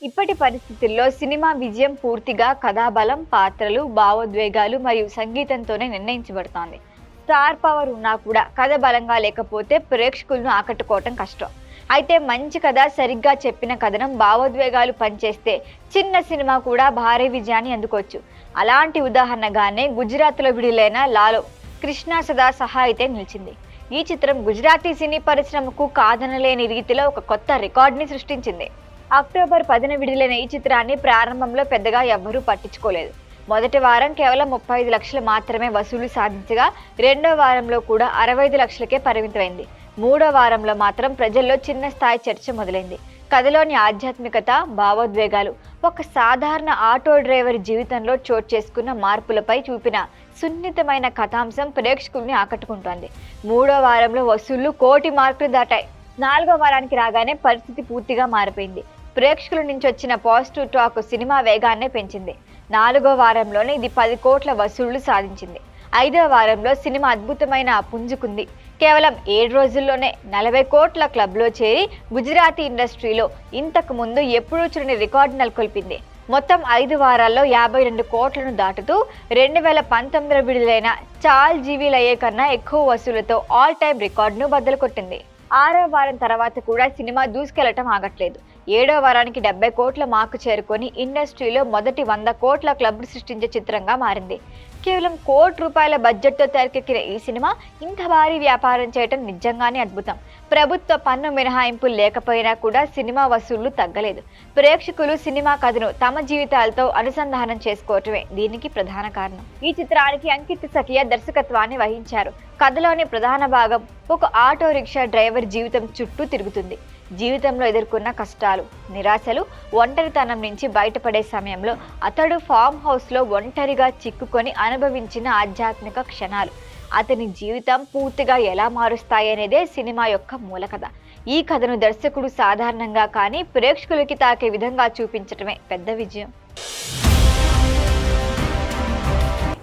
ఇప్పటి పరిస్థితుల్లో సినిమా విజయం పూర్తిగా కథాబలం, పాత్రలు, భావోద్వేగాలు మరియు సంగీతంతోనే నిర్ణయించబడుతోంది. స్టార్ పవర్ ఉన్నా కూడా కథ బలంగా లేకపోతే ప్రేక్షకులను ఆకట్టుకోవటం కష్టం. అయితే మంచి కథ, సరిగ్గా చెప్పిన కథనం, భావోద్వేగాలు పనిచేస్తే చిన్న సినిమా కూడా భారీ విజయాన్ని అందుకోవచ్చు. అలాంటి ఉదాహరణగానే గుజరాత్లో విడుదలైన లాలో కృష్ణ సదా సహా అయితే నిలిచింది. ఈ చిత్రం గుజరాతీ సినీ పరిశ్రమకు కాదనలేని రీతిలో ఒక కొత్త రికార్డుని సృష్టించింది. అక్టోబర్ 10న విడుదలైన ఈ చిత్రాన్ని ప్రారంభంలో పెద్దగా ఎవ్వరూ పట్టించుకోలేదు. మొదటి వారం కేవలం 35 లక్షలు మాత్రమే వసూలు సాధించగా రెండో వారంలో కూడా 65 లక్షలకే పరిమితమైంది. మూడో వారంలో మాత్రం ప్రజల్లో చిన్న స్థాయి చర్చ మొదలైంది. కథలోని ఆధ్యాత్మికత, భావోద్వేగాలు, ఒక సాధారణ ఆటో డ్రైవర్ జీవితంలో చోటు చేసుకున్న మార్పులపై చూపిన సున్నితమైన కథాంశం ప్రేక్షకుల్ని ఆకట్టుకుంటోంది. మూడో వారంలో వసూళ్లు 1 కోటి మార్కులు దాటాయి. నాలుగో వారానికి రాగానే పరిస్థితి పూర్తిగా మారిపోయింది. ప్రేక్షకుల నుంచి వచ్చిన పాజిటివ్ టాక్ సినిమా వేగాన్నే పెంచింది. నాలుగో వారంలోనే ఇది 10 కోట్ల వసూళ్లు సాధించింది. ఐదో వారంలో సినిమా అద్భుతమైన పుంజుకుంది. కేవలం 7 రోజుల్లోనే 40 కోట్ల క్లబ్లో చేరి గుజరాతీ ఇండస్ట్రీలో ఇంతకు ముందు ఎప్పుడూ చూడని రికార్డు నెలకొల్పింది. మొత్తం 5 వారాల్లో 52 కోట్లను దాటుతూ 2019లో విడుదలైన చాల్ జీవీలయ్యే కన్నా ఎక్కువ వసూళ్లతో ఆల్ టైమ్ రికార్డును బద్దలు కొట్టింది. 6వ వారం తర్వాత కూడా సినిమా దూసుకెళ్లటం ఆగట్లేదు. 7వ వారానికి 70 కోట్ల మార్కు చేరుకొని ఇండస్ట్రీలో మొదటి 100 కోట్ల క్లబ్ సృష్టించే చిత్రంగా మారింది. కేవలం ₹1 కోటి బడ్జెట్తో తెరకెక్కిన ఈ సినిమా ఇంత భారీ వ్యాపారం చేయటం నిజంగానే అద్భుతం. ప్రభుత్వ పన్ను మినహాయింపులు లేకపోయినా కూడా సినిమా వసూళ్లు తగ్గలేదు. ప్రేక్షకులు సినిమా కథను తమ జీవితాలతో అనుసంధానం చేసుకోవటమే దీనికి ప్రధాన కారణం. ఈ చిత్రానికి అంకిత్ సఖియా దర్శకత్వాన్ని వహించారు. కథలోని ప్రధాన భాగం ఒక ఆటో రిక్షా డ్రైవర్ జీవితం చుట్టూ తిరుగుతుంది. జీవితంలో ఎదుర్కొన్న కష్టాలు, నిరాశలు, ఒంటరితనం నుంచి బయటపడే సమయంలో అతడు ఫామ్ హౌస్లో ఒంటరిగా చిక్కుకొని అనుభవించిన ఆధ్యాత్మిక క్షణాలు అతని జీవితం పూర్తిగా ఎలా మారుస్తాయనేదే సినిమా యొక్క మూల కథ. ఈ కథను దర్శకుడు సాధారణంగా కానీ ప్రేక్షకులకి తాకే విధంగా చూపించటమే పెద్ద విజయం.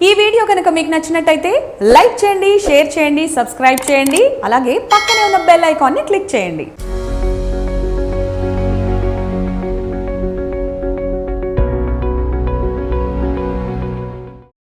ఈ వీడియో కనుక మీకు నచ్చినట్టయితే లైక్ చేయండి, షేర్ చేయండి, సబ్స్క్రైబ్ చేయండి. అలాగే పక్కనే ఉన్న బెల్ ఐకాన్ని క్లిక్ చేయండి.